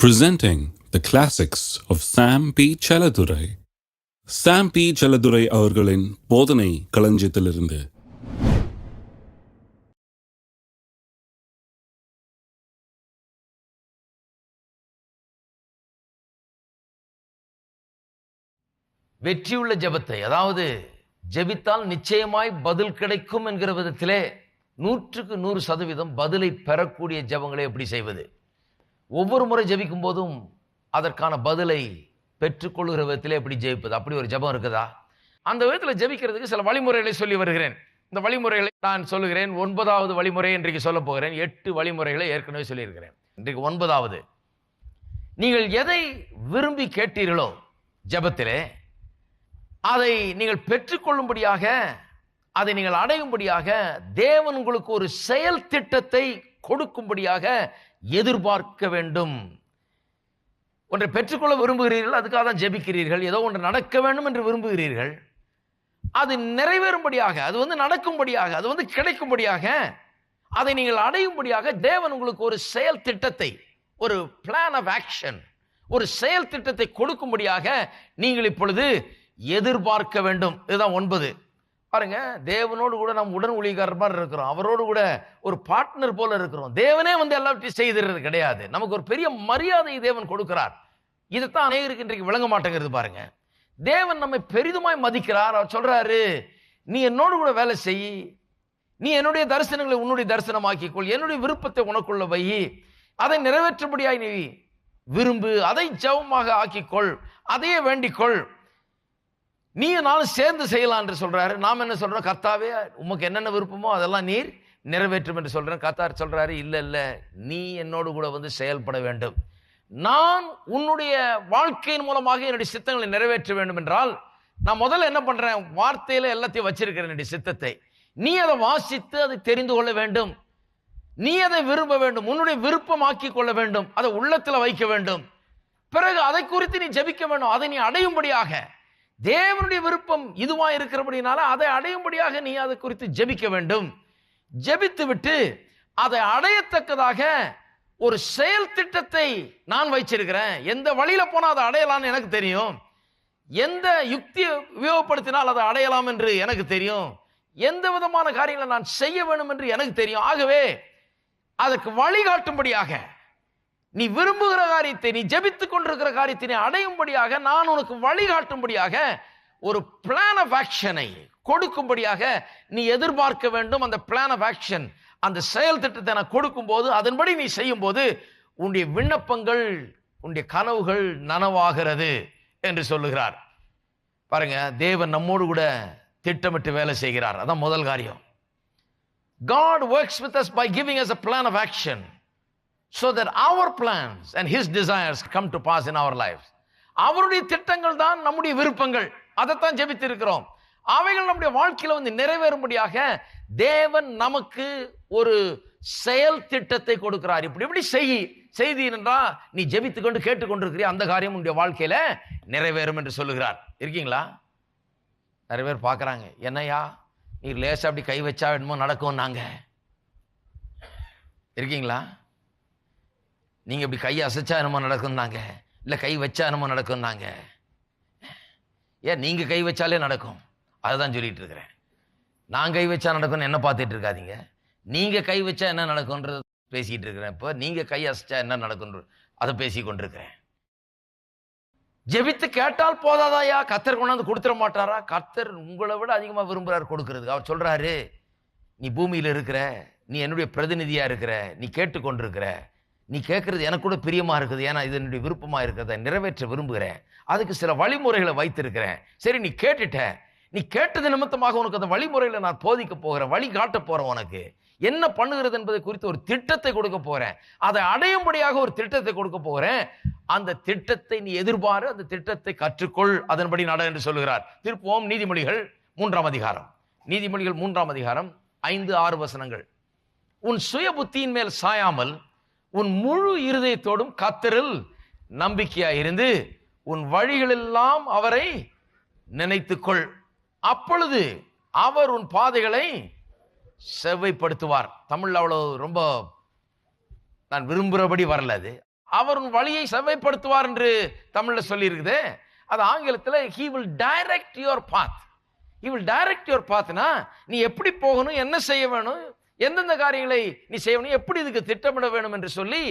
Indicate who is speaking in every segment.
Speaker 1: Presenting the classics of Sam P. Chaladurai. Sam P. Chaladurai அவர்களின் போதனை களஞ்சியத்திலிருந்து.
Speaker 2: வெற்றியுள்ள ஜெபத்தை, அதாவது ஜெபித்தால் நிச்சயமாய் பதில் கிடைக்கும் என்கிற விதத்திலே 100% பதிலை பெறக்கூடிய ஜெபங்களை எப்படி செய்வது? ஒவ்வொரு முறை ஜெபிக்கும் போதும் அதற்கான பதிலை பெற்றுக்கொள்கிற விதத்திலே எப்படி ஜெபிப்பது? அப்படி ஒரு ஜெபம் இருக்குதா? அந்த விதத்தில் ஜெபிக்கிறதுக்கு சில வழிமுறைகளை சொல்லி வருகிறேன். இந்த வழிமுறைகளை நான் சொல்லுகிறேன். 9வது வழிமுறை இன்றைக்கு சொல்ல போகிறேன். 8 வழிமுறைகளை ஏற்கனவே சொல்லியிருக்கிறேன். இன்றைக்கு 9வது. நீங்கள் எதை விரும்பி கேட்டீர்களோ ஜெபத்திலே, அதை நீங்கள் பெற்றுக்கொள்ளும்படியாக, அதை நீங்கள் அடையும்படியாக தேவன் உங்களுக்கு ஒரு செயல் திட்டத்தை கொடுக்கும்படியாக எதிர்பார்க்க வேண்டும். ஒன்றை பெற்றுக்கொள்ள விரும்புகிறீர்கள், அதுக்காக தான் ஜெபிக்கிறீர்கள். ஏதோ ஒன்று நடக்க வேண்டும் என்று விரும்புகிறீர்கள். அது நிறைவேறும்படியாக, அது நடக்கும்படியாக, அது கிடைக்கும்படியாக, அதை நீங்கள் அடையும்படியாக தேவன் உங்களுக்கு ஒரு செயல் திட்டத்தை, ஒரு பிளான் ஆஃப் ஆக்ஷன், ஒரு செயல் திட்டத்தை கொடுக்கும்படியாக நீங்கள் இப்பொழுது எதிர்பார்க்க வேண்டும். இதுதான் 9. பாருங்க, தேவனோடு கூட நாம் உடன் ஊழியக்காரர் மாதிரி இருக்கிறோம். அவரோடு கூட ஒரு பார்ட்னர் போல இருக்கிறோம். தேவனே எல்லாவற்றையும் செய்திருக்கிறது கிடையாது. நமக்கு ஒரு பெரிய மரியாதை தேவன் கொடுக்கிறார். இதைத்தான் அநேகருக்கு இன்றைக்கு விளங்க மாட்டேங்கிறது. பாருங்க, தேவன் நம்மை பெரிதுமாய் மதிக்கிறார். அவர் சொல்றாரு, நீ என்னோடு கூட வேலை செய், நீ என்னுடைய தரிசனங்களை உன்னுடைய தரிசனமாக்கிக்கொள், என்னுடைய விருப்பத்தை உனக்குள்ள வை, அதை நிறைவேற்றும்படியாய் நீ விரும்பு, அதை ஜெபமாக ஆக்கிக்கொள், அதையே வேண்டிக்கொள், நீ நானும் சேர்ந்து செய்யலாம் என்று சொல்றாரு. நாம் என்ன சொல்றோம்? கர்த்தாவே, உமக்கு என்னென்ன விருப்பமோ அதெல்லாம் நீர் நிறைவேற்றும் என்று சொல்றேன். கர்த்தார் சொல்றாரு, இல்ல, நீ என்னோடு கூட செயல்பட வேண்டும். நான் உன்னுடைய வாழ்க்கையின் மூலமாக என்னுடைய சித்தங்களை நிறைவேற்ற வேண்டும் என்றால், நான் முதல்ல என்ன பண்றேன்? வார்த்தையில எல்லாத்தையும் வச்சிருக்கிறேன் என்னுடைய சித்தத்தை. நீ அதை வாசித்து அதை தெரிந்து கொள்ள வேண்டும். நீ அதை விரும்ப வேண்டும், உன்னுடைய விருப்பமாக்கி கொள்ள வேண்டும், அதை உள்ளத்துல வைக்க வேண்டும். பிறகு அதை குறித்து நீ ஜெபிக்க வேண்டும். அதை நீ அடையும்படியாக, தேவனுடைய விருப்பம் இதுவா இருக்கிறபடினால அதை அடையும்படியாக நீ அதை குறித்து ஜெபிக்க வேண்டும். ஜெபித்து விட்டு அதை அடையத்தக்கதாக ஒரு செயல் திட்டத்தை நான் வைச்சிருக்கிறேன். எந்த வழியில போனா அதை அடையலாம்னு எனக்கு தெரியும். எந்த யுக்தியை உபயோகப்படுத்தினால் அதை அடையலாம் என்று எனக்கு தெரியும். எந்த விதமான காரியங்களை நான் செய்ய வேண்டும் என்று எனக்கு தெரியும். ஆகவே அதற்கு வழிகாட்டும்படியாக, நீ விரும்புகிற காரியத்தை, நீ ஜெபித்துக் கொண்டிருக்கிற காரியத்தை நீ அடையும்படியாக நான் உனக்கு வழிகாட்டும்படியாக ஒரு பிளான் ஆஃப் ஆக்ஷனை கொடுக்கும்படியாக நீ எதிர்பார்க்க வேண்டும். அந்த பிளான் ஆஃப் ஆக்ஷன், அந்த செயல் திட்டத்தை நான் கொடுக்கும் போது, அதன்படி நீ செய்யும் போது உன்னுடைய விண்ணப்பங்கள், உன்னுடைய கனவுகள் நனவாகிறது என்று சொல்லுகிறார். பாருங்க, தேவன் நம்மோடு கூட திட்டமிட்டு வேலை செய்கிறார். அதான் முதல் காரியம். God works with us by giving us a plan of action, so that our plans and his desires come to pass in our lives. அவருடைய திட்டங்கள் தான் நம்முடைய விருப்பங்கள். அதைத்தான் ஜெபித்து இருக்கிறோம். அவைகள் நம்முடைய வாழ்க்கையில நிறைவேறும்படியாக தேவன் நமக்கு ஒரு செயல் திட்டத்தை கொடுக்கிறார். இப்படி செய்தீனா நீ ஜெபித்து கொண்டு கேட்டுக்கொண்டிருக்கிற அந்த காரியம் உன்னுடைய வாழ்க்கையில நிறைவேறும் என்று சொல்லுகிறார். இருக்கீங்களா? நிறைய பேர் பார்க்கறாங்க, என்னையா நீ லேசா அப்படி கை வச்சா என்னமோ நடக்கும். நாங்க இருக்கீங்களா? நீங்க இப்படி கையை அசைச்சா என்னமோ நடக்கும்னாங்க, இல்ல கை வச்சா என்னமோ நடக்கும்னாங்க. ஏன் நீங்க கை வச்சாலே நடக்கும், அதுதான் சொல்லிட்டு இருக்கிறேன். நான் கை வச்சா நடக்கும்னு என்ன பார்த்துட்டு இருக்காதீங்க. நீங்க கை வச்சா என்ன நடக்கும்ன்றது பேசிட்டு இருக்கிறேன். இப்போ நீங்க கை அசைச்சா என்ன நடக்கும் அதை பேசி கொண்டிருக்கிறேன். ஜெபித்து கேட்டால் போதாதாயா? கர்த்தர் கொண்டாந்து கொடுத்துட மாட்டாரா? கர்த்தர் உங்களை விட அதிகமா விரும்புறாரு கொடுக்கிறது. அவர் சொல்றாரு, நீ பூமியில இருக்கிற, நீ என்னுடைய பிரதிநிதியா இருக்கிற, நீ கேட்டுக்கொண்டிருக்கிற, நீ கேட்கறது எனக்கு கூட பிரியமா இருக்குது, ஏன்னா இது என்னுடைய விருப்பமா இருக்கிறத நிறைவேற்ற விரும்புகிறேன். அதுக்கு சில வழிமுறைகளை வைத்திருக்கிறேன். சரி, நீ கேட்டுட்ட, நீ கேட்டது நிமித்தமாக உனக்கு அந்த வழிமுறைகளை நான் போதிக்க போகிறேன், வழி காட்ட போறேன். உனக்கு என்ன பண்ணுகிறது என்பதை குறித்து ஒரு திட்டத்தை கொடுக்க போறேன். அதை அடையும்படியாக ஒரு திட்டத்தை கொடுக்க போகிறேன். அந்த திட்டத்தை நீ எதிர்பாரு, அந்த திட்டத்தை கற்றுக்கொள், அதன்படி நட என்று சொல்லுகிறார். திருப்போம் நீதிமொழிகள் 3ஆம் அதிகாரம். நீதிமொழிகள் 3ஆம் அதிகாரம் 5-6 வசனங்கள். உன் சுய புத்தியின் மேல் சாயாமல் உன் முழு இருதயத்தோடும் கர்த்தரில் நம்பிக்கையாயிருந்து உன் வழிகளெல்லாம் அவரை நினைத்துக்கொள், அப்பொழுது அவர் உன் பாதைகளை செவ்வைப்படுத்துவார். தமிழ்ல அவ்வளவு ரொம்ப நான் விரும்புகிறபடி வரல அது. அவர் உன் வழியை செவ்வாய்ப்படுத்துவார் என்று தமிழ்ல சொல்லி இருக்குது. அது ஆங்கிலத்தில் he will direct your path. he will direct your pathனா நீ எப்படி போகணும், என்ன செய்ய வேணும், எந்தெந்த காரியங்களை நீ செய்யணும், எப்படி இதுக்கு திட்டமிட வேணும் என்று சொல்லி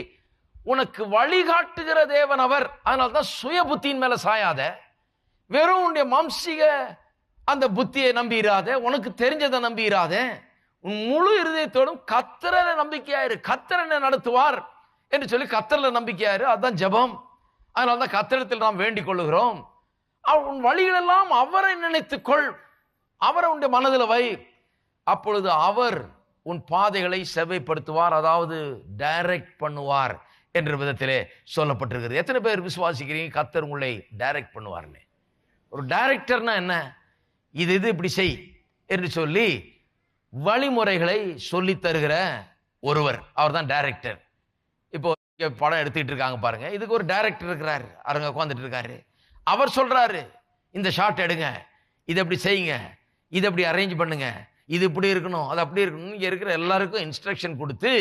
Speaker 2: உனக்கு வழிகாட்டுகிற தேவன் அவர். அதனால தான் சுய புத்தியின் மேல சாயாத, வெறும் உன்னுடைய மாம்சீக அந்த புத்தியை நம்பிராத, உனக்கு தெரிஞ்சதை நம்பிராத, உன் முழு இருதயத்தோடும் கர்த்தரை நம்பிக்கையாயிரு. கர்த்தர் என்ன நடத்துவார் என்று சொல்லி கர்த்தர்ல நம்பிக்கையாயிரு. அதுதான் ஜெபம். அதனால தான் கர்த்தரிடத்தில் நாம் வேண்டிக் கொள்ளுகிறோம். உன் வழிகளெல்லாம் அவரை நினைத்துக்கொள், அவரை உன்னுடைய மனதில் வை. அப்பொழுது அவர் உன் பாதைகளை செவ்வைப்படுத்துவார், அதாவது டைரக்ட் பண்ணுவார் என்ற விதத்திலே சொல்லப்பட்டிருக்கிறது. எத்தனை பேர் விசுவாசிக்கிறீங்க கர்த்தர் உங்களை டைரக்ட் பண்ணுவார்னு? ஒரு டைரக்டர்னா என்ன? இது இப்படி செய் என்று சொல்லி வழிமுறைகளை சொல்லி தருகிற ஒருவர், அவர் தான் டைரக்டர். இப்போ படம் எடுத்துக்கிட்டு இருக்காங்க பாருங்க, இதுக்கு ஒரு டைரக்டர் இருக்கிறாரு, அருங்க உட்காந்துட்டு இருக்காரு. அவர் சொல்றாரு, இந்த ஷாட் எடுங்க, இது எப்படி செய்யுங்க, இது எப்படி அரேஞ்ச் பண்ணுங்க, இது இப்படி இருக்கணும், அது அப்படி இருக்கணும். இங்க இருக்கிற எல்லாருக்கும் இன்ஸ்ட்ரக்ஷன் கொடுத்து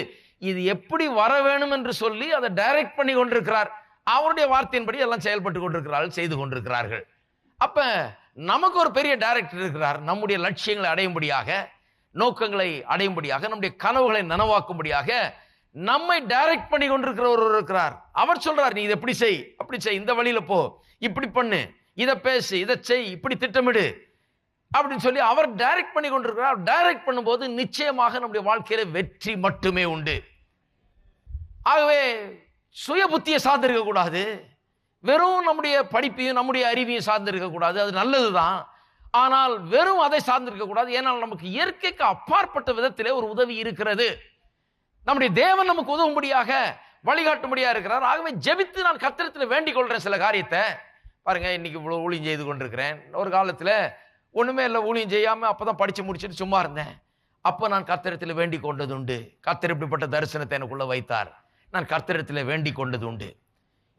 Speaker 2: இது எப்படி வர வேணும் என்று சொல்லி அதை டைரக்ட் பண்ணி கொண்டிருக்கிறார். அவருடைய வார்த்தையின்படி எல்லாம் செயல்பட்டு கொண்டிருக்கிறார்கள், செய்து கொண்டிருக்கிறார்கள். அப்ப நமக்கு ஒரு பெரிய டைரக்டர் இருக்கிறார். நம்முடைய லட்சியங்களை அடையும்படியாக, நோக்கங்களை அடையும்படியாக, நம்முடைய கனவுகளை நனவாக்கும்படியாக நம்மை டைரக்ட் பண்ணி கொண்டிருக்கிற ஒருவர் இருக்கிறார். அவர் சொல்றார், நீ இதை எப்படி செய், அப்படி செய், இந்த வழியில போ, இப்படி பண்ணு, இதை பேசு, இதை செய், இப்படி திட்டமிடு அப்படின்னு சொல்லி அவர் டைரக்ட் பண்ணி கொண்டிருக்கிறார். டைரக்ட் பண்ணும்போது நிச்சயமாக நம்முடைய வாழ்க்கையில வெற்றி மட்டுமே உண்டு. ஆகவே சுய புத்தியை சார்ந்திருக்க கூடாது, வெறும் நம்முடைய படிப்பையும் நம்முடைய அறிவையும் சார்ந்திருக்க கூடாது. அது நல்லதுதான், ஆனால் வெறும் அதை சார்ந்திருக்க கூடாது. ஏனால் நமக்கு இயற்கைக்கு அப்பாற்பட்ட விதத்திலே ஒரு உதவி இருக்கிறது. நம்முடைய தேவன் நமக்கு உதவும்படியாக, வழிகாட்டும்படியாக இருக்கிறார். ஆகவே ஜெபித்து நான் கர்த்தரிடத்தில் வேண்டிக் கொள்றேன் சில காரியத்தை. பாருங்க, இன்னைக்கு இவ்வளவு ஊழியம் செய்து கொண்டிருக்கிறேன். ஒரு காலத்துல ஒண்ணுமே இல்லை, ஊழியம் செய்யாம அப்பதான் படிச்சு முடிச்சுட்டு சும்மா இருந்தேன். அப்ப நான் கர்த்தரிடத்தில் வேண்டிக் கொண்டது உண்டு. கர்த்தர் இப்படிப்பட்ட தரிசனத்தை எனக்குள்ள வைத்தார், நான் கர்த்தரிடத்தில் வேண்டிக் கொண்டது உண்டு.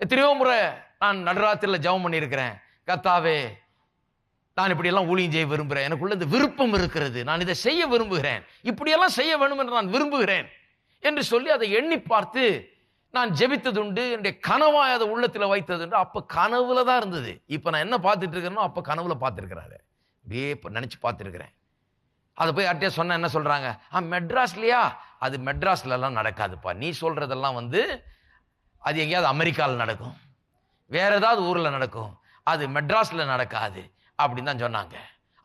Speaker 2: எத்தனையோ முறை நான் நடுராத்திரில ஜெபம் பண்ணியிருக்கிறேன், கர்த்தாவே நான் இப்படியெல்லாம் ஊழியம் செய்ய விரும்புகிறேன், எனக்குள்ள இந்த விருப்பம் இருக்கிறது, நான் இதை செய்ய விரும்புகிறேன், இப்படியெல்லாம் செய்ய வேண்டும் என்று நான் விரும்புகிறேன் என்று சொல்லி அதை எண்ணி பார்த்து நான் ஜெபித்தது உண்டு. என்னுடைய கனவாய் அதை உள்ளத்தில் வைத்தது உண்டு. அப்ப கனவுல தான் இருந்தது. இப்ப நான் என்ன பார்த்துட்டு இருக்கிறேனோ அப்ப கனவுல பார்த்துருக்கிறாரு, அப்படியே இப்ப நினைச்சு பார்த்துருக்கிறேன். அதை போய் யார்கிட்டயே சொன்ன என்ன சொல்றாங்க, மெட்ராஸ்லயா? அது மெட்ராஸ்ல எல்லாம் நடக்காதுப்பா, நீ சொல்றதெல்லாம் அது எங்கேயாவது அமெரிக்காவில் நடக்கும், வேற ஏதாவது ஊர்ல நடக்கும், அது மெட்ராஸ்ல நடக்காது அப்படின்னு தான் சொன்னாங்க.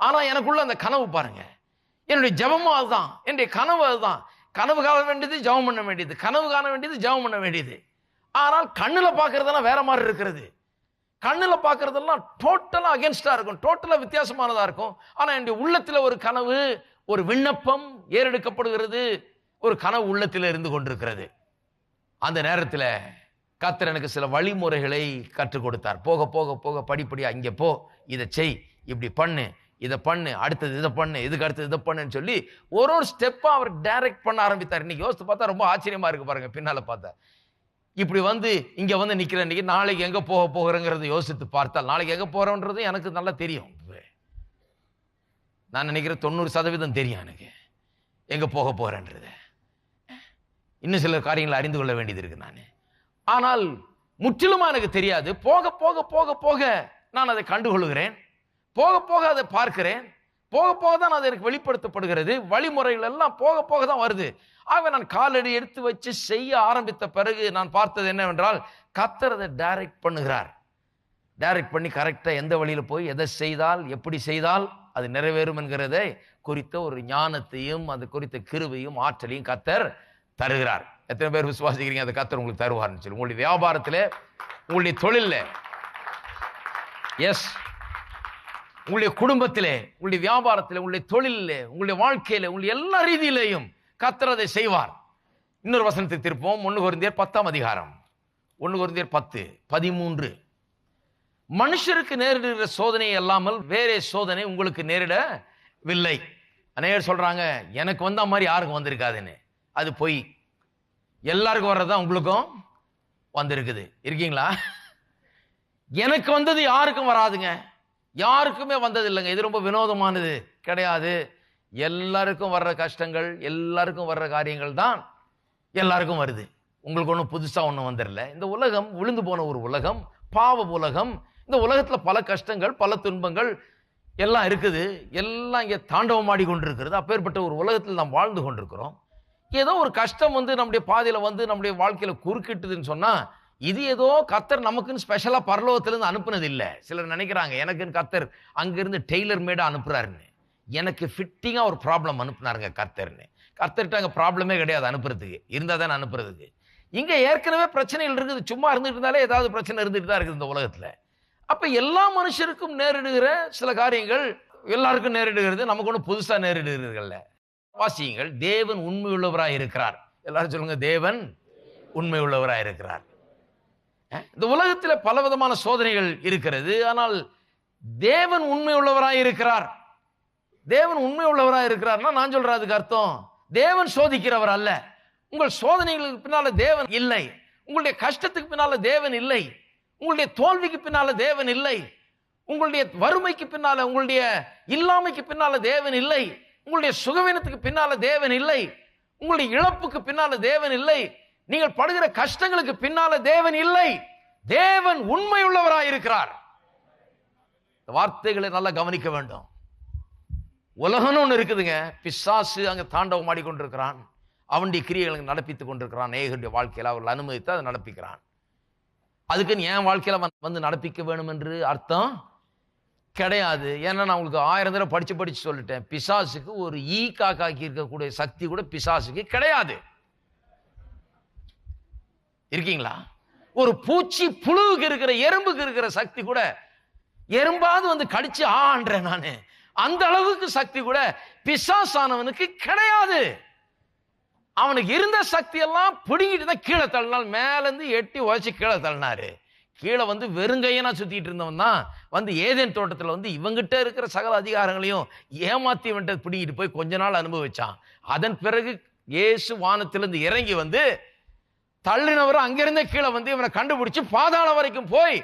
Speaker 2: ஆனா எனக்குள்ள அந்த கனவு பாருங்க, என்னுடைய ஜெபமும் அதுதான், என்னுடைய கனவு அதுதான். கனவு காண வேண்டியது ஜெபம் பண்ண வேண்டியது, கனவு காண வேண்டியது ஜெபம் பண்ண வேண்டியது. ஆனால் கண்ணுல பார்க்கறதெல்லாம் வேற மாதிரி இருக்கிறது. கண்ணுல பார்க்கறதெல்லாம் டோட்டலா அகேன்ஸ்டா இருக்கும், டோட்டலா வித்தியாசமானதா இருக்கும். ஆனா என்னுடைய உள்ளத்துல ஒரு கனவு, ஒரு விண்ணப்பம் ஏறெடுக்கப்படுகிறது, ஒரு கனவு உள்ளத்தில் இருந்து கொண்டிருக்கிறது. அந்த நேரத்தில் கர்த்தர் எனக்கு சில வழிமுறைகளை கற்றுக் கொடுத்தார். போக போக போக படிப்படியா, இங்க போ, இதை செய், இப்படி பண்ணு, இதை பண்ணு, அடுத்தது இதை பண்ணு, இதுக்கு அடுத்தது இதை பண்ணுன்னு சொல்லி ஒரு ஸ்டெப்பா அவர் டைரக்ட் பண்ண ஆரம்பித்தார். இன்னைக்கு யோசித்து பார்த்தா ரொம்ப ஆச்சரியமா இருக்கு பாருங்க. பின்னால பார்த்தா இப்படி இங்க நிக்கிறேன், இன்னைக்கு நாளைக்கு எங்க போக போகிறேங்கிறத யோசித்து பார்த்தால், நாளைக்கு எங்க போறோன்றது எனக்கு நல்லா தெரியும். நான் நினைக்கிறேன் 90% தெரியும் எனக்கு எங்க போக போறேன்றது. இன்னும் சில காரியங்களை அறிந்து கொள்ள வேண்டியது இருக்கு நான். ஆனால் முற்றிலுமா எனக்கு தெரியாது. போக போக போக போக நான் அதை கண்டுகொள்கிறேன், போக போக அதை பார்க்கிறேன், போக போக தான் அது எனக்கு வெளிப்படுத்தப்படுகிறது. வழிமுறைகள் எல்லாம் போக போக தான் வருது. ஆக நான் காலடி எடுத்து வச்சு செய்ய ஆரம்பித்த பிறகு நான் பார்த்தது என்னவென்றால், கர்த்தர் அதை டைரக்ட் பண்ணுகிறார். டைரக்ட் பண்ணி கரெக்டா எந்த வழியில போய் எதை செய்தால், எப்படி செய்தால் அது நிறைவேறும் என்கிறதை குறித்த ஒரு ஞானத்தையும் அது குறித்த கிருபையும் ஆற்றலையும் கர்த்தர் தருகிறார். எத்தனை பேர் விசுவாசிக்கிறீங்க அந்த கர்த்தர் உங்களுக்கு தருவார்னு சொல்லி? உங்களுடைய வியாபாரத்திலே, உங்களுடைய தொழிலில், எஸ், உங்களுடைய குடும்பத்திலே, உங்களுடைய வியாபாரத்திலே, உங்களுடைய தொழிலிலே, உங்களுடைய வாழ்க்கையிலே, உங்களுடைய எல்லா ரீதியிலேயும் கர்த்தர் அதை செய்வார். இன்னொரு வசனத்துக்கு திருப்போம். 1 கொரிந்தியர் 10ஆம் அதிகாரம், 1 கொரிந்தியர் 10:13. மனுஷருக்கு நேரிடுகிற சோதனை அல்லாமல் வேறே சோதனை உங்களுக்கு நேரிடவில்லை. அநேகர் சொல்றாங்க எனக்கு வந்த மாதிரி யாருக்கும் வந்திருக்காதுன்னு. அது பொய். எல்லாருக்கும் வர்றதுதான் உங்களுக்கும் வந்திருக்குது. இருக்கீங்களா? எனக்கு வந்தது யாருக்கும் வராதுங்க, யாருக்குமே வந்தது இல்லைங்க. இது ரொம்ப வினோதமானது கிடையாது. எல்லாருக்கும் வர்ற கஷ்டங்கள், எல்லாருக்கும் வர்ற காரியங்கள் தான் எல்லாருக்கும் வருது. உங்களுக்கு ஒன்றும் புதுசாக ஒன்றும் வந்துடல. இந்த உலகம் விழுந்து போன ஒரு உலகம், பாவ உலகம். இந்த உலகத்தில் பல கஷ்டங்கள், பல துன்பங்கள் எல்லாம் இருக்குது. எல்லாம் இங்கே தாண்டவம் ஆடி கொண்டிருக்கிறது. அப்பேற்பட்ட ஒரு உலகத்தில் நாம் வாழ்ந்து கொண்டிருக்கிறோம். ஏதோ ஒரு கஷ்டம் வந்து நம்முடைய பாதையில் வந்து நம்முடைய வாழ்க்கையில் குறுக்கிட்டுதுன்னு சொன்னால், இது ஏதோ கர்த்தர் நமக்குன்னு ஸ்பெஷலாக பரலோகத்திலேருந்து அனுப்புனது இல்லை. சிலர் நினைக்கிறாங்க எனக்குன்னு கர்த்தர் அங்கேருந்து டெய்லர் மேடாக அனுப்புகிறாருன்னு. எனக்கு ஃபிட்டிங்காக ஒரு ப்ராப்ளம் அனுப்புனாருங்க கர்த்தர்னு. கர்த்தர்கிட்ட அங்கே ப்ராப்ளமே கிடையாது அனுப்புறதுக்கு, இருந்தால் தானே அனுப்புறதுக்கு. இங்கே ஏற்கனவே பிரச்சனைகள் இருக்குது. சும்மா இருந்துட்டு இருந்தாலே ஏதாவது பிரச்சனை இருந்துட்டு தான் இருக்குது இந்த உலகத்தில். அப்போ எல்லா மனுஷருக்கும் நேரிடுகிற சில காரியங்கள் எல்லாருக்கும் நேரிடுகிறது. நமக்கு ஒன்றும் புதுசாக நேரிடுகிறீர்கள்ல. வாசியுங்கள், தேவன் உண்மை உள்ளவராக இருக்கிறார். எல்லாரும் சொல்லுங்க, தேவன் உண்மை உள்ளவராக இருக்கிறார். இந்த உலகத்தில் பல விதமான சோதனைகள் இருக்கிறது. ஆனால் தேவன் உண்மை உள்ளவராக இருக்கிறார். தேவன் உண்மை உள்ளவராக இருக்கிறார்னா நான் சொல்றேன் அதுக்கு அர்த்தம் தேவன் சோதிக்கிறவர் அல்ல. உங்கள் சோதனைகளுக்கு பின்னால தேவன் இல்லை. உங்களுடைய கஷ்டத்துக்கு பின்னால தேவன் இல்லை. உங்களுடைய தோல்விக்கு பின்னால தேவன் இல்லை. உங்களுடைய வறுமைக்கு பின்னால, உங்களுடைய இல்லாமைக்கு பின்னால தேவன் இல்லை. உங்களுடைய சுகவீனத்துக்கு பின்னால தேவன் இல்லை. உங்களுடைய இழப்புக்கு பின்னால தேவன் இல்லை. நீங்கள் படுகிற கஷ்டங்களுக்கு பின்னால தேவன் இல்லை. தேவன் உண்மை உள்ளவராக இருக்கிறார். வார்த்தைகளை நல்லா கவனிக்க வேண்டும். உலகம்னு ஒன்று இருக்குதுங்க. பிசாசு அங்கே தாண்டவம் ஆடிக்கொண்டிருக்கிறான். அவனுடைய கிரியைகளை நடப்பித்துக் கொண்டிருக்கிறான். நேயர்களுடைய வாழ்க்கையில் அவர்கள் அனுமதித்து அதை நடப்பிக்கிறான். அதுக்குன்னு என் வாழ்க்கையில வந்து நடப்பிக்க வேணும் என்று அர்த்தம் கிடையாது. ஏன்னா நான் உங்களுக்கு 1000 தடவை படிச்சு சொல்லிட்டேன். பிசாசுக்கு ஒரு காக்காக்கி இருக்கக்கூடிய சக்தி கூட பிசாசுக்கு கிடையாது. இருக்கீங்களா? ஒரு பூச்சி புழுவுக்கு இருக்கிற, எறும்புக்கு இருக்கிற சக்தி கூட, எறும்பாவது வந்து கடிச்சு ஆன்றேன் நானு, அந்த அளவுக்கு சக்தி கூட பிசாசானவனுக்கு கிடையாது. அவனுக்கு இருந்த சக்தி எல்லாம் பிடிங்கிட்டு தான் கீழே தள்ளினால், மேலேருந்து எட்டி உழைச்சி கீழே தள்ளினாரு. கீழே வந்து வெறுங்கையனா சுத்திட்டு இருந்தவன் தான் வந்து ஏதேன் தோட்டத்தில் வந்து இவங்கிட்ட இருக்கிற சகல அதிகாரங்களையும் ஏமாத்தி இவன்கிட்ட பிடிங்கிட்டு போய் கொஞ்ச நாள் அனுபவிச்சான். அதன் பிறகு இயேசு வானத்திலிருந்து இறங்கி வந்து தள்ளினவர் அங்கிருந்தே கீழே வந்து இவனை கண்டுபிடிச்சு பாதாளம் வரைக்கும் போய்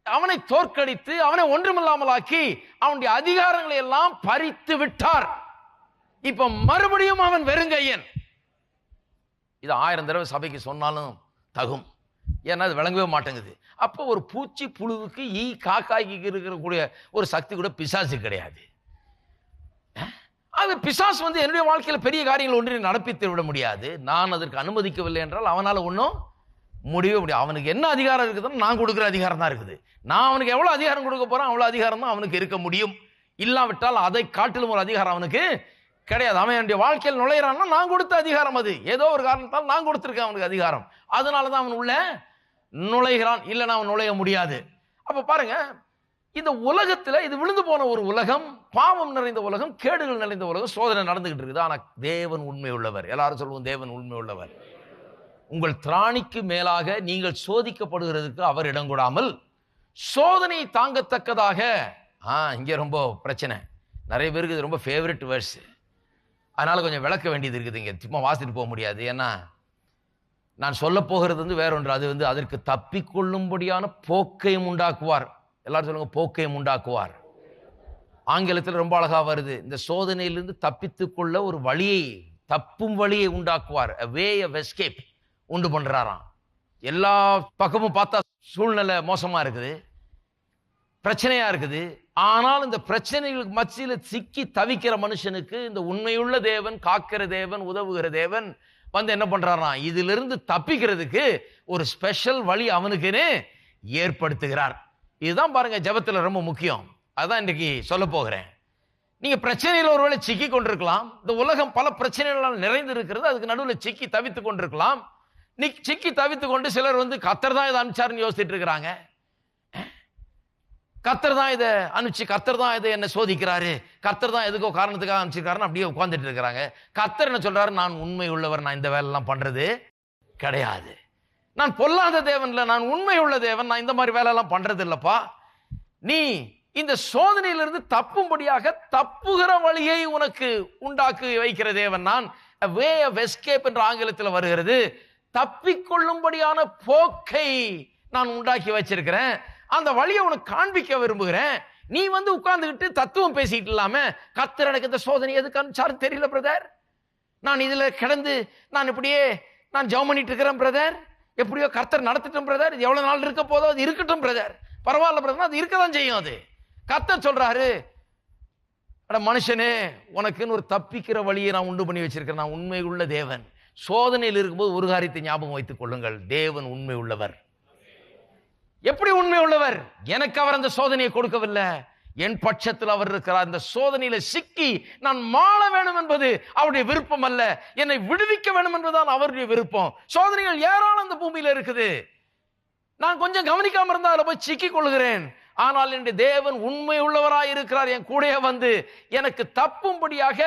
Speaker 2: அவனை தோற்கடித்து அவனை ஒன்றுமில்லாமல் ஆக்கி அவனுடைய அதிகாரங்களை எல்லாம் பறித்து விட்டார். இப்ப மறுபடியும் அவன் வெறுங்கையன். இது 1000 தடவை சபைக்கு சொன்னாலும் தகும். ஏன்னா அது விளங்கவே மாட்டேங்குது. அப்போ ஒரு பூச்சி புழுவுக்கு காக்காய்க்கு இருக்கக்கூடிய ஒரு சக்தி கூட பிசாசு கிடையாது. அது பிசாசு வந்து என்னுடைய வாழ்க்கையில் பெரிய காரியங்கள் ஒன்றையும் நடப்பித்து விட முடியாது. நான் அதற்கு அனுமதிக்கவில்லை என்றால் அவனால் ஒன்றும் முடியவே முடியாது. அவனுக்கு என்ன அதிகாரம் இருக்குதுன்னு நான் கொடுக்குற அதிகாரம் தான் இருக்குது. நான் அவனுக்கு எவ்வளோ அதிகாரம் கொடுக்க போறேன் அவ்வளோ அதிகாரம் தான் அவனுக்கு இருக்க முடியும். இல்லாவிட்டால் அதை காட்டிலும் ஒரு அதிகாரம் அவனுக்கு கிடையாது. அவன் என்னுடைய வாழ்க்கையில் நுழையிறான்னா நான் கொடுத்த அதிகாரம் அது. ஏதோ ஒரு காரணத்தால் நான் கொடுத்துருக்கேன் அவனுக்கு அதிகாரம். அதனால தான் அவன் உள்ள நுழைகிறான். இல்லைன்னா அவன் நுழைய முடியாது. அப்ப பாருங்க, இந்த உலகத்துல இது விழுந்து போன ஒரு உலகம், பாவம் நிறைந்த உலகம், கேடுகள் நிறைந்த உலகம், சோதனை நடந்துகிட்டு இருக்குது. ஆனா தேவன் உண்மை உள்ளவர். எல்லாரும் சொல்லுவோம், தேவன் உண்மை உள்ளவர். உங்கள் திராணிக்கு மேலாக நீங்கள் சோதிக்கப்படுகிறதுக்கு அவர் இடம் கொடாமல் சோதனை தாங்கத்தக்கதாக. இங்க ரொம்ப பிரச்சனை. நிறைய பேருக்கு இது ரொம்ப ஃபேவரட் வேர்ஸ். அதனால கொஞ்சம் விளக்க வேண்டியது இருக்குது. இங்க சும்மா வாசிட்டு போக முடியாது. ஏன்னா நான் சொல்ல போகிறது வந்து வேற ஒன்று. அது வந்து அதற்கு தப்பிக்கொள்ளும்படியான போக்கையும் உண்டாக்குவார். எல்லாரும் சொல்லுங்க, போக்கையும் உண்டாக்குவார். ஆங்கிலத்தில் ரொம்ப அழகா வருது. இந்த சோதனையிலிருந்து தப்பித்துக்கொள்ள ஒரு வழியை, தப்பும் வழியை உண்டாக்குவார். a way of escape உண்டு பண்றாராம். எல்லா பக்கமும் பார்த்தா சூழ்நிலை மோசமா இருக்குது, பிரச்சனையா இருக்குது. ஆனால் இந்த பிரச்சனைகளுக்கு மத்தியில் சிக்கி தவிக்கிற மனுஷனுக்கு இந்த உண்மையுள்ள தேவன், காக்கிற தேவன், உதவுகிற தேவன் வந்து என்ன பண்றாராம், இதிலிருந்து தப்பிக்கிறதுக்கு ஒரு ஸ்பெஷல் வழி அவனுக்குன்னு ஏற்படுத்துகிறார். இதுதான் பாருங்க ஜெபத்தில் ரொம்ப முக்கியம். அதான் இன்றைக்கு சொல்ல போகிறேன். நீங்க பிரச்சனையில் ஒருவேளை சிக்கி கொண்டிருக்கலாம். இந்த உலகம் பல பிரச்சனைகளால் நிறைந்து இருக்கிறது. அதுக்கு நடுவில் சிக்கி தவித்துக் கொண்டிருக்கலாம். நீ சிக்கி தவித்துக் கொண்டு சிலர் வந்து கர்த்தர் தான் இதை அனுப்பிச்சாருன்னு யோசிச்சுட்டு இருக்கிறாங்க. கர்த்தர் தான் இதை அனுப்பிச்சு, கர்த்தர் தான் இதை என்ன சோதிக்கிறாரு, கர்த்தர் தான் எதுக்கோ காரணத்துக்காக அனுப்பிச்சிருக்காருன்னு அப்படியே உட்கார்ந்துட்டு இருக்கிறாங்க. கர்த்தர் என்ன சொல்றாரு, நான் உண்மை உள்ளவர், நான் இந்த வேலையெல்லாம் பண்றது கிடையாது. நான் பொல்லாத தேவன் இல்லை, நான் உண்மை உள்ள தேவன், நான் இந்த மாதிரி வேலையெல்லாம் பண்றது இல்லப்பா. நீ இந்த சோதனையிலிருந்து தப்பும்படியாக தப்புகிற வழியை உனக்கு உண்டாக்கி வைக்கிற தேவன் நான். வே ஆஃப் எஸ்கேப் என்ற ஆங்கிலத்தில் வருகிறது. தப்பிக்கொள்ளும்படியான போக்கை நான் உண்டாக்கி வச்சிருக்கிறேன். அந்த வழியை உனக்கு காண்பிக்க விரும்புகிறேன். நீ வந்து உட்கார்ந்துக்கிட்டு தத்துவம் பேசிட்டு இல்லாம, கர்த்தர் எனக்கு இந்த சோதனை எதுக்கு அனுப்பிச்சாருன்னு தெரியல பிரதர், நான் இதுல கிடந்து நான் இப்படியே நான் ஜெபம் பண்ணிட்டு இருக்கிறேன் பிரதர், எப்படியோ கர்த்தர் நடத்திட்டோம் பிரதர், இது எவ்வளவு நாள் இருக்க போதோ அது இருக்கட்டும் பிரதர், பரவாயில்ல பிரதர், அது இருக்கதான் செய்யும். அது கர்த்தர் சொல்றாரு, அட மனுஷனே, உனக்குன்னு ஒரு தப்பிக்கிற வழியை நான் உண்டு பண்ணி வச்சிருக்கேன். நான் உண்மை உள்ள தேவன். சோதனையில் இருக்கும்போது ஒரு காரியத்தை ஞாபகம் வைத்துக் கொள்ளுங்கள், தேவன் உண்மை உள்ளவர். எப்படி உண்மை உள்ளவர்? எனக்கு அவர் அந்த சோதனையை கொடுக்கவில்லை, என் பட்சத்தில் அவர் இருக்கிறார். இந்த சோதனையில சிக்கி நான் மாள வேண்டும் என்பது அவருடைய விருப்பம் அல்ல, என்னை விடுவிக்க வேண்டும் என்பதுதான் அவருடைய விருப்பம். சோதனைகள் ஏராளம் இந்த பூமியில இருக்குது, நான் கொஞ்சம் கவனிக்காம இருந்தா அதில் போய் சிக்கிக் கொள்கிறேன். ஆனால் என்னுடைய தேவன் உண்மை உள்ளவராய் இருக்கிறார். என் கூடயே வந்து எனக்கு தப்பும்படியாக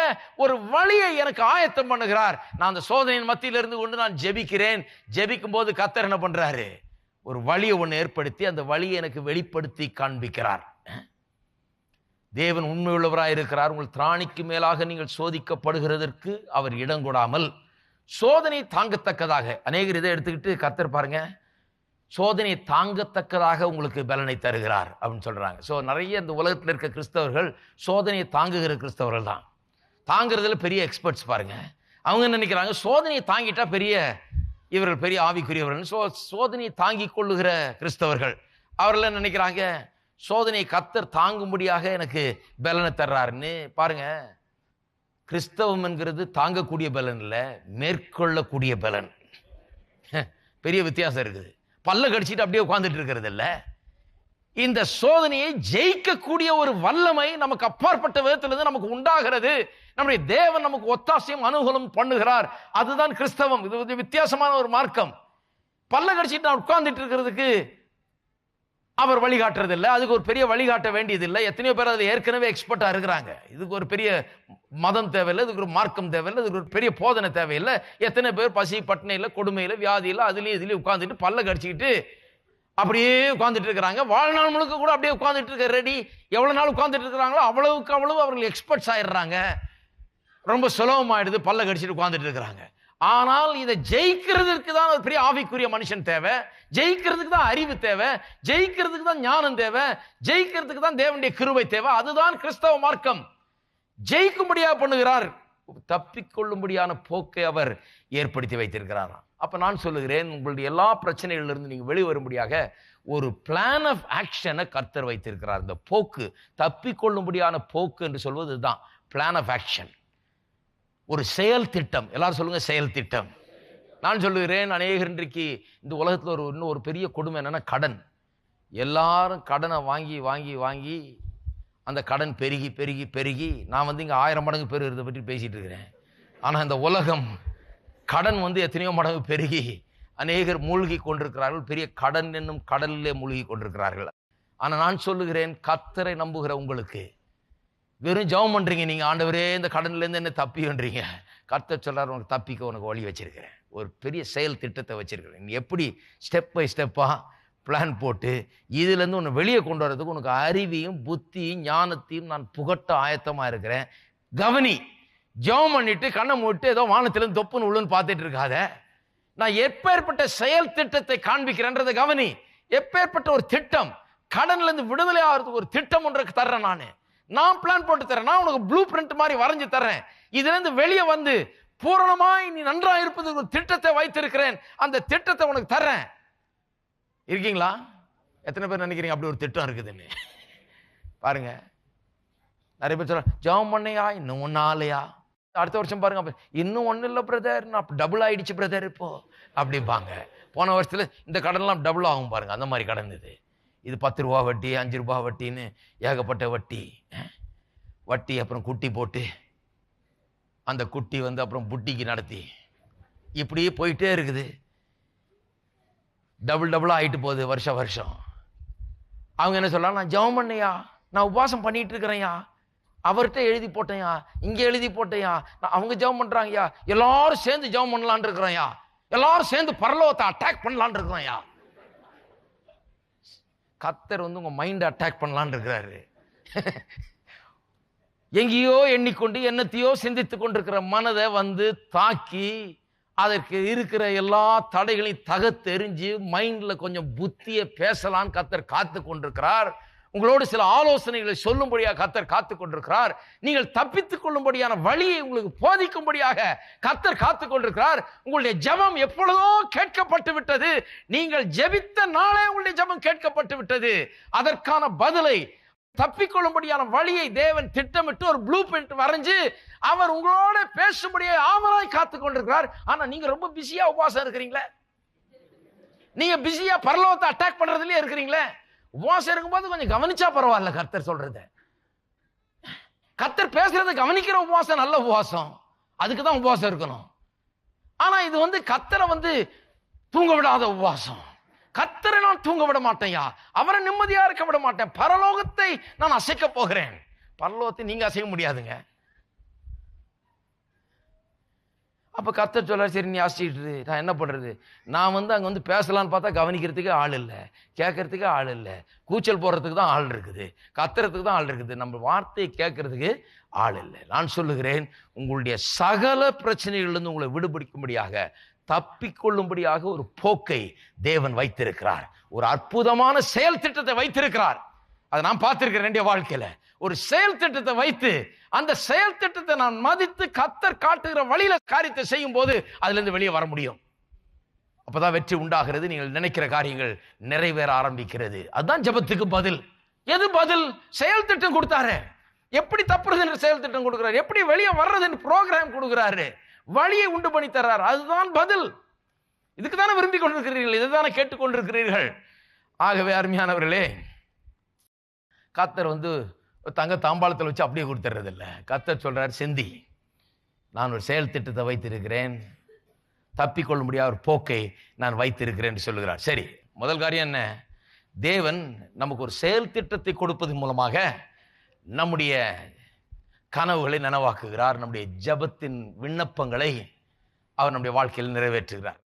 Speaker 2: ஒரு வழியை எனக்கு ஆயத்தம் பண்ணுகிறார். நான் அந்த சோதனையின் மத்தியில் இருந்து கொண்டு நான் ஜெபிக்கிறேன். ஜெபிக்கும் போது கர்த்தர் என்ன பண்றாரு? ஒரு வழியை ஒன்று ஏற்படுத்தி அந்த வழியை எனக்கு வெளிப்படுத்தி காண்பிக்கிறார். தேவன் உண்மை உள்ளவராய் இருக்கிறார். உங்கள் திராணிக்கு மேலாக நீங்கள் சோதிக்கப்படுகிறதற்கு அவர் இடம் கொடாமல் சோதனை தாங்கத்தக்கதாக, அநேகர் இதை எடுத்துக்கிட்டு கர்த்தர் பாருங்க சோதனையை தாங்கத்தக்கதாக உங்களுக்கு பலனை தருகிறார் அப்படின்னு சொல்றாங்க. ஸோ நிறைய இந்த உலகத்தில் இருக்க கிறிஸ்தவர்கள் சோதனையை தாங்குகிற கிறிஸ்தவர்கள் தான். தாங்கிறதுல பெரிய எக்ஸ்பர்ட்ஸ் பாருங்க. அவங்க நினைக்கிறாங்க சோதனையை தாங்கிட்டா இவர்கள் பெரிய ஆவிக்குரியவர்கள். சோதனையை தாங்கி கொள்ளுகிற கிறிஸ்தவர்கள் அவர்கள் நினைக்கிறாங்க சோதனையை கர்த்தர் தாங்கும்படியாக எனக்கு பலனை தர்றாருன்னு. பாருங்க, கிறிஸ்தவம் என்கிறது தாங்கக்கூடிய பலன் இல்லை, மேற்கொள்ளக்கூடிய பலன். பெரிய வித்தியாசம் இருக்குது. பல்ல கடிச்சிட்டு அப்படியே உட்கார்ந்துட்டு இருக்கிறது இல்ல. இந்த சோதனையை ஜெயிக்கக்கூடிய ஒரு வல்லமை நமக்கு அப்பாற்பட்ட விதத்திலிருந்து நமக்கு உண்டாகிறது. நம்முடைய தேவன் நமக்கு ஒத்தாசையும் அனுகூலம் பண்ணுகிறார். அதுதான் கிறிஸ்தவம். இது வித்தியாசமான ஒரு மார்க்கம். பல்ல கடிச்சிட்டு நான் உட்கார்ந்துட்டு இருக்கிறதுக்கு அவர் வழிகாட்டுறது இல்லை, அதுக்கு ஒரு பெரிய வழிகாட்ட வேண்டியது இல்லை. எத்தனையோ பேர் அதில் ஏற்கனவே எக்ஸ்பர்ட்டா இருக்கிறாங்க. இதுக்கு ஒரு பெரிய மதம் தேவையில்லை, இதுக்கு ஒரு மார்க்கம் தேவையில்லை, இதுக்கு ஒரு பெரிய போதனை தேவையில்லை. எத்தனை பேர் பசி பட்டினியில் கொடுமையில் வியாதியில் அதுலேயும் இதுலேயும் உட்காந்துட்டு பல்ல கடிச்சிக்கிட்டு அப்படியே உட்காந்துட்டு இருக்கிறாங்க. வாழ்நாள் முழுக்க கூட அப்படியே உட்காந்துட்டு இருக்க ரெடி. எவ்வளவு நாள் உட்காந்துட்டு இருக்கிறாங்களோ அவ்வளவுக்கு அவ்வளவு அவர்கள் எக்ஸ்பர்ட்ஸ் ஆயிடுறாங்க. ரொம்ப சுலபமாயிடுது, பல்ல கடிச்சிட்டு உட்காந்துட்டு இருக்கிறாங்க. ஆனால் இதை ஜெயிக்கிறதுக்கு தான் ஒரு பெரிய ஆவிக்குரிய மனுஷன் தேவை, ஜெயிக்கிறதுக்கு தான் அறிவு தேவை, ஜெயிக்கிறதுக்கு தான் ஞானம் தேவை, ஜெயிக்கிறதுக்கு தான் தேவனுடைய கிருபை தேவை. அதுதான் கிறிஸ்தவ மார்க்கம். ஜெயிக்கும்படியா பண்ணுகிறார், தப்பிக்கொள்ளும்படியான போக்கை அவர் ஏற்படுத்தி வைத்திருக்கிறாராம். அப்ப நான் சொல்லுகிறேன், உங்களுடைய எல்லா பிரச்சனைகளிலிருந்து நீங்க வெளிவரும்படியாக ஒரு பிளான் ஆஃப் ஆக்ஷனை கர்த்தர் வைத்திருக்கிறார். இந்த போக்கு, தப்பிக்கொள்ளும்படியான போக்கு என்று சொல்வது தான் பிளான் ஆஃப் ஆக்ஷன். ஒரு செயல் திட்டம். எல்லாரும் சொல்லுங்க, செயல் திட்டம். நான் சொல்லுகிறேன், அநேகர் இன்றைக்கு இந்த உலகத்தில் இன்னும் ஒரு பெரிய கொடுமை என்னன்னா கடன். எல்லாரும் கடனை வாங்கி வாங்கி வாங்கி அந்த கடன் பெருகி பெருகி பெருகி, நான் இங்கே 1000 மடங்கு பெருகிறத பற்றி பேசிட்டு இருக்கிறேன். ஆனால் இந்த உலகம் கடன் எத்தனையோ மடங்கு பெருகி அநேகர் மூழ்கி கொண்டிருக்கிறார்கள். பெரிய கடன் என்னும் கடலிலே மூழ்கி கொண்டிருக்கிறார்கள். ஆனால் நான் சொல்லுகிறேன், கர்த்தரை நம்புகிற உங்களுக்கு வெறும் ஜெபம் பண்றீங்க நீங்க, ஆண்டவரே இந்த கடன்லேருந்து என்ன தப்பின்றீங்க. கர்த்தர் சொல்றாரு, உனக்கு தப்பிக்க உனக்கு வழி வச்சிருக்கிறேன், ஒரு பெரிய செயல் திட்டத்தை வச்சிருக்கிறேன். நீ எப்படி ஸ்டெப் பை ஸ்டெப்பா பிளான் போட்டு இதுலேருந்து உன்னை வெளியே கொண்டு வரதுக்கு உனக்கு அறிவையும் புத்தியும் ஞானத்தையும் நான் புகட்ட ஆயத்தமாக இருக்கிறேன். கவனி. ஜெபம் பண்ணிட்டு கண்ணை மூட்டு ஏதோ வானத்திலேருந்து தொப்புன்னு உள்ளுன்னு பார்த்துட்டு இருக்காத. நான் எப்பேற்பட்ட செயல் திட்டத்தை காண்பிக்கிறேன்றதை கவனி. எப்பேற்பட்ட ஒரு திட்டம், கடன்ல இருந்து விடுதலை ஆகிறதுக்கு ஒரு திட்டம் ஒன்றுக்கு தர்றேன். நான் பிளான் போட்டு தரேன், நான் உனக்கு ப்ளூ பிரிண்ட் மாதிரி வரைஞ்சு தர்றேன். இதுல இருந்து வெளியே பூரணமாய் நீ நன்றாக இருப்பது ஒரு திட்டத்தை வைத்திருக்கிறேன், அந்த திட்டத்தை உனக்கு தர்றேன். இருக்கீங்களா? எத்தனை பேர் நினைக்கிறீங்க அப்படி ஒரு திட்டம் இருக்குதுன்னு? பாருங்க, நிறைய பேர் சொல்ற ஜெபம் பண்ணையா, இன்னும் ஒன்னு ஆலையா, அடுத்த வருஷம் பாருங்க இன்னும் ஒன்னும் இல்லை பிரதர், நான் டபுள் ஆயிடுச்சு பிரதர் இப்போ அப்படிம்பாங்க. போன வருஷத்துல இந்த கடன்லாம் டபுள் ஆகும் பாருங்க, அந்த மாதிரி கடன் இது 10 ரூபா வட்டி, 5 ரூபா வட்டின்னு ஏகப்பட்ட வட்டி. அப்புறம் குட்டி போட்டு அந்த குட்டி அப்புறம் புட்டிக்கு நடத்தி இப்படியே போயிட்டே இருக்குது. டபுளா ஆயிட்டு போகுது வருஷம் வருஷம். அவங்க என்ன சொல்லலாம், நான் ஜெபம் பண்ணையா, நான் உபவாசம் பண்ணிட்டு இருக்கிறேன்யா, அவர்கிட்ட எழுதி போட்டேன்யா, இங்க எழுதி போட்டேன்யா, அவங்க ஜெபம் பண்றாங்கயா, எல்லாரும் சேர்ந்து ஜெபம் பண்ணலான் இருக்கிறேன்யா, எல்லாரும் சேர்ந்து பரலோகத்தை அட்டாக் பண்ணலான் இருக்கிறேன்யா. கர்த்தர் உங்க மைண்டை அட்டாக் பண்ணலான் இருக்கிறாரு. எங்கேயோ எண்ணிக்கொண்டு என்னத்தையோ சிந்தித்துக் கொண்டிருக்கிற மனதை தாக்கி அதற்கு இருக்கிற எல்லா தடைகளையும் தகத்தெறிஞ்சு மைண்ட்ல கொஞ்சம் புத்தியை பேசலான்னு கர்த்தர் காத்து கொண்டிருக்கிறார். உங்களோடு சில ஆலோசனைகளை சொல்லும்படியாக கர்த்தர் காத்துக் கொண்டிருக்கிறார். நீங்கள் தப்பித்துக் கொள்ளும்படியான வழியை உங்களுக்கு போதிக்கும்படியாக கர்த்தர் காத்துக் கொண்டிருக்கிறார். உங்களுடைய ஜெபம் எப்பொழுதோ கேட்கப்பட்டு விட்டது. நீங்கள் ஜெபித்த நாளே உங்களுடைய ஜெபம் கேட்கப்பட்டு விட்டது. அதற்கான பதிலை, தப்பிக்கொள்ளும்படியான வழியை தேவன் திட்டமிட்டு ஒரு ப்ளூ பிரிண்ட் வரைஞ்சு அவர் உங்களோட பேசும்படியாக ஆவலாய் காத்துக் கொண்டிருக்கிறார். ஆனா நீங்க ரொம்ப பிஸியா உபவாசம் இருக்கிறீங்களே, நீங்க பிஸியா பரலோகத்தை அட்டாக் பண்றதுலயே இருக்கிறீங்களே. உபவாசம் இருக்கும்போது கொஞ்சம் கவனிச்சா பரவாயில்ல. கர்த்தர் சொல்றது, கர்த்தர் பேசுறதை கவனிக்கிற உபவாசம் நல்ல உபவாசம், அதுக்குதான் உபவாசம் இருக்கணும். ஆனா இது கர்த்தரை தூங்க விடாத உபவாசம். கர்த்தரை நான் தூங்க விட மாட்டேன்யா, அவரை நிம்மதியா இருக்க விட மாட்டேன். பரலோகத்தை நான் அசைக்க போகிறேன். பரலோகத்தை நீங்க அசைக்க முடியாதுங்க. அப்ப கர்த்தர் சொல்றாரு, சரி நீ அசைச்சிட்டு நான் என்ன பண்றது? நான் அங்க பேசலான்னு பார்த்தா கவனிக்கிறதுக்கு ஆள் இல்லை, கேட்கறதுக்கு ஆள் இல்லை, கூச்சல் போடுறதுக்கு தான் ஆள் இருக்குது, கத்துறதுக்கு தான் ஆள் இருக்குது, நம்ம வார்த்தையை கேட்கறதுக்கு ஆள் இல்லை. நான் சொல்லுகிறேன், உங்களுடைய சகல பிரச்சனைகளிலிருந்து உங்களை விடுபடிக்கும்படியாக, தப்பிக்கொள்ளும்படியாக ஒரு போக்கை தேவன் வைத்திருக்கிறார். ஒரு அற்புதமான செயல் திட்டத்தை வைத்திருக்கிறார். அதை நான் பார்த்திருக்கிறேன் என்னுடைய வாழ்க்கையில. ஒரு செயல் திட்டத்தை வைத்து அந்த செயல் திட்டத்தை நான் மதித்து கர்த்தர் காட்டுகிற வழியில காரியத்தை செய்யும் போது அதுல இருந்து வெளியே வர முடியும். அப்பதான் வெற்றி உண்டாகிறது. நீங்கள் நினைக்கிற காரியங்கள் நிறைவேற ஆரம்பிக்கிறது. அதுதான் ஜெபத்துக்கு பதில். எது பதில்? செயல் திட்டம் கொடுத்தாரு. எப்படி தப்புறது என்று செயல் திட்டம் கொடுக்கிறார், எப்படி வெளியே வர்றது என்று ப்ரோக்ராம் கொடுக்கிறாரு, வழியை உண்டு பண்ணி தர்றார். அதுதான் பதில். இதுக்கு தானே விரும்பி கொண்டிருக்கிறீர்கள், இதுதானே கேட்டுக்கொண்டிருக்கிறீர்கள். ஆகவே அருமையானவர்களே, கர்த்தர் தங்க தாம்பாளத்தில் வச்சு அப்படியே கொடுத்துறது இல்லை. கர்த்தர் சொல்றார், செந்தி நான் ஒரு செயல் திட்டத்தை வைத்திருக்கிறேன், தப்பிக்கொள்ள முடியாத ஒரு போக்கை நான் வைத்திருக்கிறேன் சொல்லுகிறார். சரி, முதல் காரியம் என்ன? தேவன் நமக்கு ஒரு செயல் திட்டத்தை கொடுப்பதன் மூலமாக நம்முடைய கனவுகளை நனவாக்குகிறார். நம்முடைய ஜெபத்தின் விண்ணப்பங்களை அவர் நம்முடைய வாழ்க்கையில் நிறைவேற்றுகிறார்.